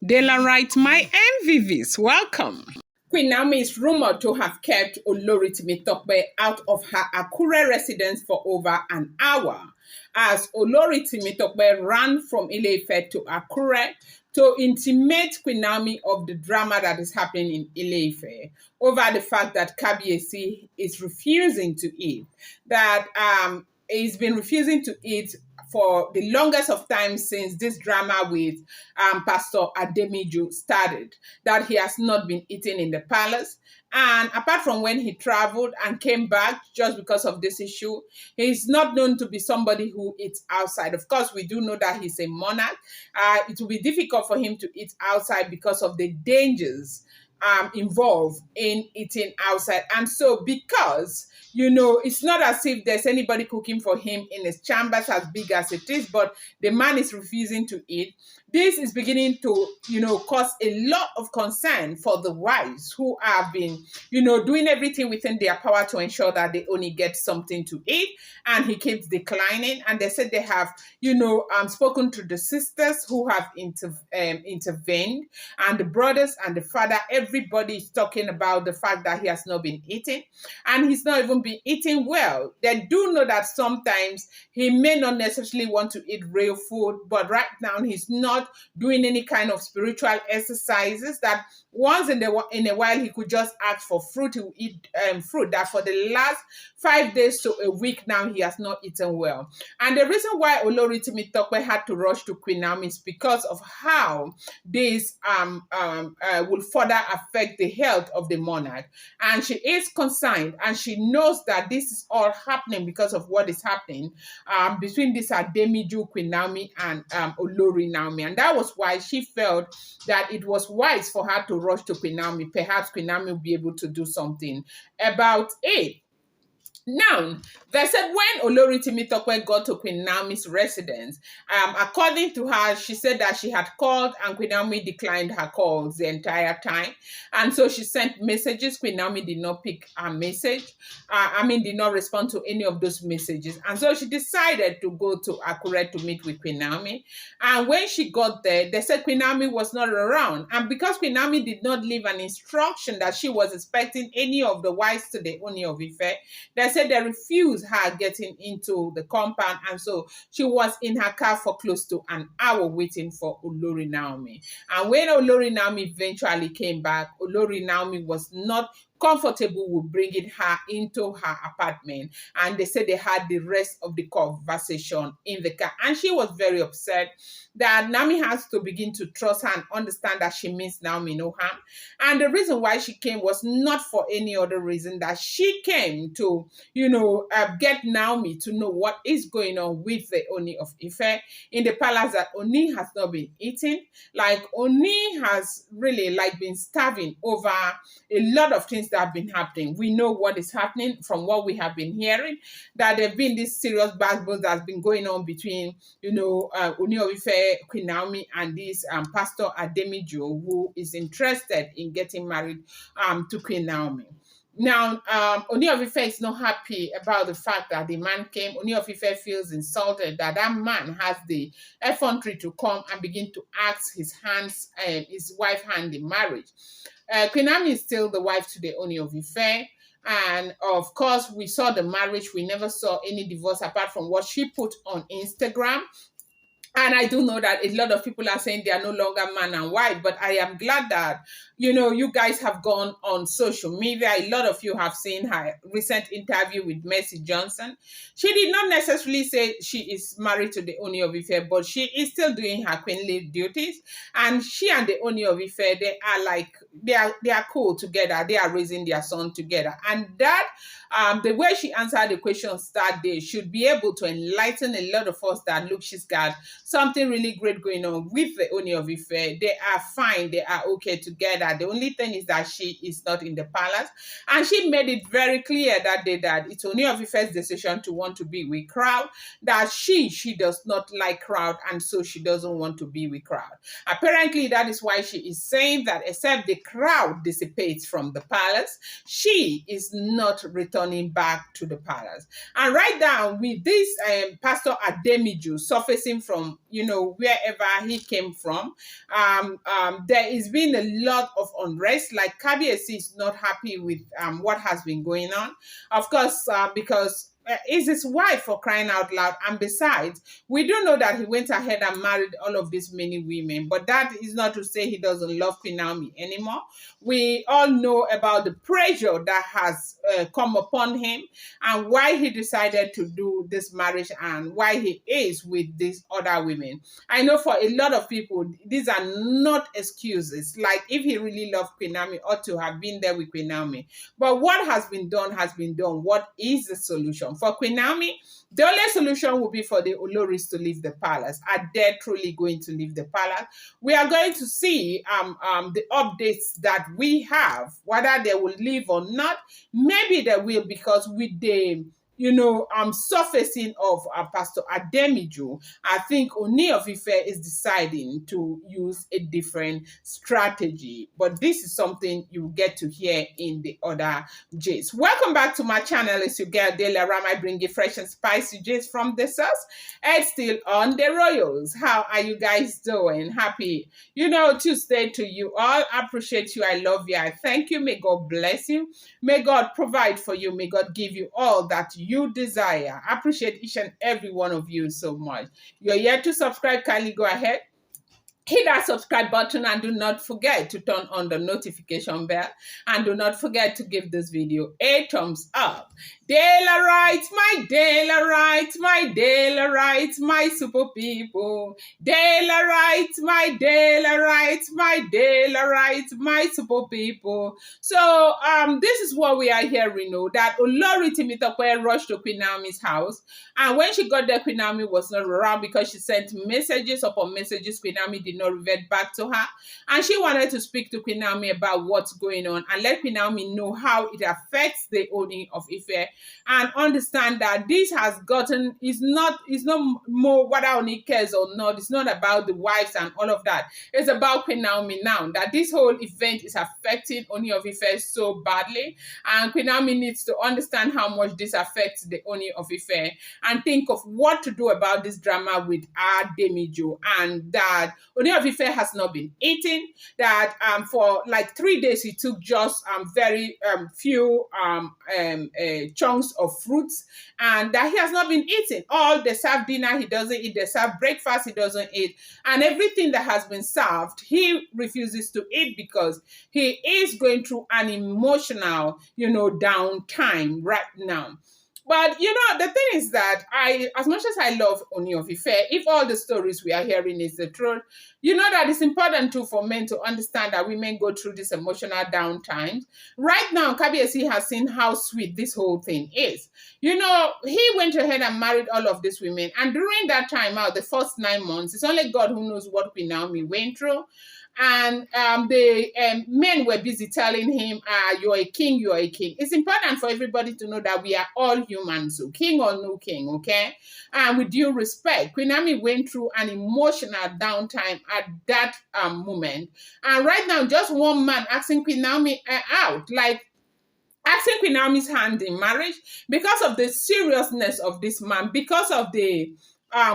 Daylight, my MVVs, welcome. Queen Naomi is rumored to have kept Olori Temitope out of her Akure residence for over an hour, as Olori Temitope ran from Ile-Ife to Akure to intimate Queen Naomi of the drama that is happening in Ile-Ife over the fact that Kabiyesi is refusing to eat, that he's been refusing to eat for the longest of time since this drama with Pastor Ademiju started, that he has not been eating in the palace. And apart from when he traveled and came back just because of this issue, he's not known to be somebody who eats outside. Of course, we do know that he's a monarch. It will be difficult for him to eat outside because of the dangers involved in eating outside. And so because it's not as if there's anybody cooking for him in his chambers as big as it is, but the man is refusing to eat. This is beginning to, cause a lot of concern for the wives who have been, doing everything within their power to ensure that they only get something to eat. And he keeps declining. And they said they have, spoken to the sisters who have intervened, and the brothers and the father. Everybody is talking about the fact that he has not been eating, and he's not even been eating well. They do know that sometimes he may not necessarily want to eat real food, but right now he's not doing any kind of spiritual exercises that once in a while he could just ask for fruit. He will eat fruit. That for the last 5 days to a week now, he has not eaten well. And the reason why Olori Temitope had to rush to Queen Naomi is because of how this will further affect the health of the monarch. And she is concerned, and she knows that this is all happening because of what is happening between this Ademiju, Queen Naomi, and Olori Naomi. And that was why she felt that it was wise for her to rush to Queen Naomi. Perhaps Queen Naomi will be able to do something about it. Now, they said when Olori Temitope got to Queen Naomi's residence, according to her, she said that she had called and Queen Naomi declined her calls the entire time. And so she sent messages. Queen Naomi did not pick her message. Did not respond to any of those messages. And so she decided to go to Akure to meet with Queen Naomi. And when she got there, they said Queen Naomi was not around. And because Queen Naomi did not leave an instruction that she was expecting any of the wives to the Ooni of Ife, they said they refused her getting into the compound, and so she was in her car for close to an hour waiting for Olori Naomi. And when Olori Naomi eventually came back, Olori Naomi was not comfortable with bringing her into her apartment, and they said they had the rest of the conversation in the car. And she was very upset that Naomi has to begin to trust her and understand that she means Naomi no harm. And the reason why she came was not for any other reason, that she came to, get Naomi to know what is going on with the Ooni of Ife in the palace, that Ooni has not been eating. Like Ooni has really been starving over a lot of things that have been happening. We know what is happening from what we have been hearing, that there have been this serious backbone that's been going on between, Ooni of Ife, Queen Naomi, and this Pastor Ademiju, who is interested in getting married to Queen Naomi. Now, Ooni of Ife is not happy about the fact that the man came. Ooni of Ife feels insulted that that man has the effrontery to come and begin to ask his wife hand in marriage. Queen Naomi is still the wife to the Ooni of Ife. And of course, we saw the marriage. We never saw any divorce apart from what she put on Instagram. And I do know that a lot of people are saying they are no longer man and wife, but I am glad that, you guys have gone on social media. A lot of you have seen her recent interview with Mercy Johnson. She did not necessarily say she is married to the Ooni of Ife, but she is still doing her queenly duties. And she and the Ooni of Ife, they are cool together. They are raising their son together. And that, the way she answered the questions that day should be able to enlighten a lot of us that, look, she's got something really great going on with the Ooni of Ife. They are fine. They are okay together. The only thing is that she is not in the palace. And she made it very clear that day that it's Ooni of Ife's decision to want to be with crowd, that she does not like crowd, and so she doesn't want to be with crowd. Apparently, that is why she is saying that except the crowd dissipates from the palace, she is not returning back to the palace. And right now, with this Pastor Ademiju surfacing from wherever he came from. There has been a lot of unrest. Like Kabiesi is not happy with what has been going on, of course, because is his wife, for crying out loud. And besides, we do know that he went ahead and married all of these many women, but that is not to say he doesn't love Queen Naomi anymore. We all know about the pressure that has come upon him and why he decided to do this marriage and why he is with these other women. I know for a lot of people, these are not excuses. Like, if he really loved Queen Naomi, ought to have been there with Queen Naomi. But what has been done has been done. What is the solution? For Queen Naomi, the only solution will be for the Oloris to leave the palace. Are they truly going to leave the palace? We are going to see the updates that we have, whether they will leave or not. Maybe they will, because with the surfacing of Pastor Ademiju, I think Ooni of Ife is deciding to use a different strategy. But this is something you get to hear in the other J's. Welcome back to my channel. It's your girl Dela Ram. I bring you fresh and spicy J's from the source. And still on the Royals. How are you guys doing? Happy, Tuesday to you all. I appreciate you. I love you. I thank you. May God bless you. May God provide for you. May God give you all that you desire. I appreciate each and every one of you so much. You're yet to subscribe, kindly go ahead. Hit that subscribe button and do not forget to turn on the notification bell, and do not forget to give this video a thumbs up. Daylight, my daylight, my daylight, my super people. Daylight, my daylight, my daylight, my super people. So this is what we are hearing now, that Olori Temitope rushed to Queen Naomi's house, and when she got there, Queen Naomi was not around because she sent messages upon messages. Queen Naomi did not revert back to her, and she wanted to speak to Queen Naomi about what's going on and let Queen Naomi know how it affects the Ooni of Ife, and understand that this has gotten is not more whether Ooni cares or not. It's not about the wives and all of that. It's about Queen Naomi now, that this whole event is affecting Ooni of Ife so badly, and Queen Naomi needs to understand how much this affects the Ooni of Ife and think of what to do about this drama with Ademiju, and that Ooni of Ife has not been eating, that for like 3 days he took just very few chunks of fruits, and that he has not been eating. All they serve dinner, he doesn't eat. They serve breakfast, he doesn't eat. And everything that has been served, he refuses to eat because he is going through an emotional, downtime right now. But the thing is that as much as I love Ooni of Ife, if all the stories we are hearing is the truth, that it's important too for men to understand that women go through this emotional downtimes. Right now, Kabiesi has seen how sweet this whole thing is. He went ahead and married all of these women, and during that time out, the first 9 months, it's only God who knows what Queen Naomi went through. And the men were busy telling him, you're a king, you're a king. It's important for everybody to know that we are all humans, so king or no king, okay? And with due respect, Queen Naomi went through an emotional downtime at that moment. And right now, just one man asking Queen Naomi out, like asking Queen Naomi's hand in marriage, because of the seriousness of this man, because of the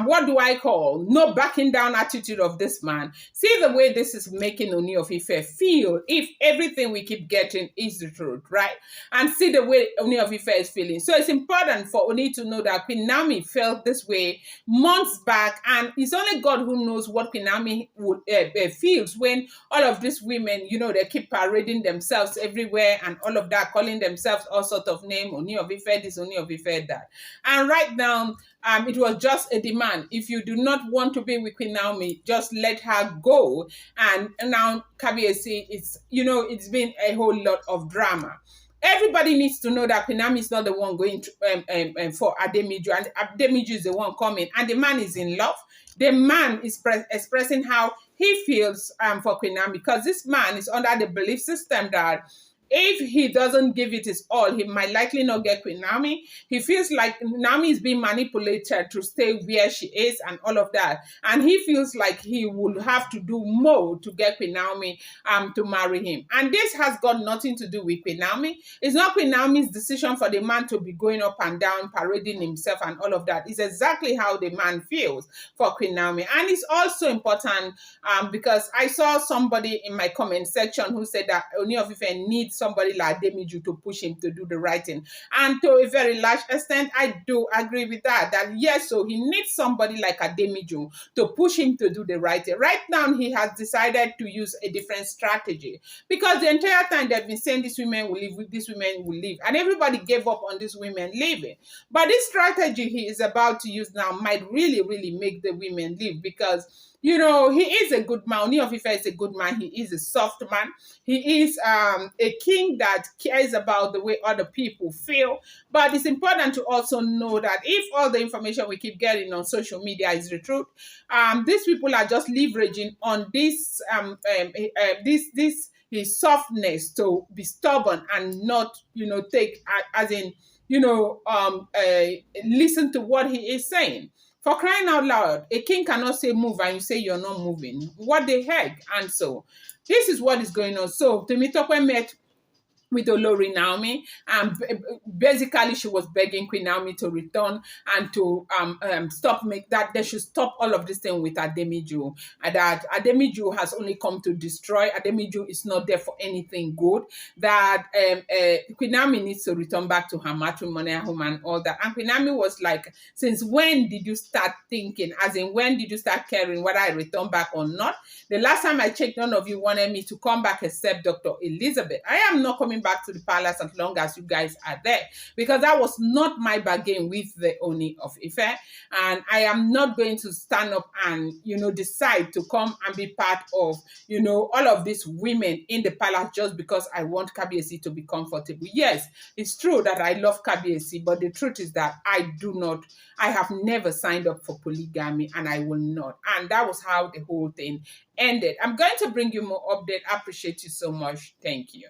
what do I call, no backing down attitude of this man. See the way this is making Ooni of Ife feel, if everything we keep getting is the truth, right? And see the way Ooni of Ife is feeling. So it's important for Ooni to know that Queen Naomi felt this way months back, and it's only God who knows what Queen Naomi would feels when all of these women, they keep parading themselves everywhere and all of that, calling themselves all sorts of names, Ooni of Ife this, Ooni of Ife that. And right now, it was just a demand. If you do not want to be with Queen Naomi, just let her go. And now Kabiesi, it's been a whole lot of drama. Everybody needs to know that Queen Naomi is not the one going to, for Ademiju, and Ademiju is the one coming, and the man is in love. The man is expressing how he feels for Queen Naomi, because this man is under the belief system that if he doesn't give it his all, he might likely not get Queen Naomi. He feels like Naomi is being manipulated to stay where she is and all of that. And he feels like he will have to do more to get Queen Naomi to marry him. And this has got nothing to do with Queen Naomi. It's not Queen Naomi's decision for the man to be going up and down, parading himself and all of that. It's exactly how the man feels for Queen Naomi. And it's also important because I saw somebody in my comment section who said that Ooni of Ife needs somebody like Ademiju to push him to do the right thing. And to a very large extent, I do agree with that. That yes, so he needs somebody like Ademiju to push him to do the right thing. Right now, he has decided to use a different strategy because the entire time they've been saying these women will leave, these women will leave, and everybody gave up on these women leaving. But this strategy he is about to use now might really, really make the women leave because he is a good man. Ooni of Ife is a good man. He is a soft man. He is a king that cares about the way other people feel. But it's important to also know that if all the information we keep getting on social media is the truth, these people are just leveraging on this his softness to be stubborn and not take as in listen to what he is saying. For crying out loud, a king cannot say move and you say you're not moving. What the heck? And so this is what is going on. So Temitope met with Olori Naomi, and basically she was begging Queen Naomi to return and to that they should stop all of this thing with Ademiju, and that Ademiju has only come to destroy. Ademiju is not there for anything good. That Queen Naomi needs to return back to her matrimonial home and all that. And Queen Naomi was like, since when did you start thinking? As in, when did you start caring whether I return back or not? The last time I checked, none of you wanted me to come back except Dr. Elizabeth. I am not coming back to the palace as long as you guys are there because that was not my bargain with the Ooni of Ife, and I am not going to stand up and decide to come and be part of all of these women in the palace just because I want Kabiyesi to be comfortable. Yes, it's true that I love Kabiyesi, but the truth is that I have never signed up for polygamy and I will not. And that was how the whole thing ended. I'm going to bring you more update. I appreciate you so much. Thank you.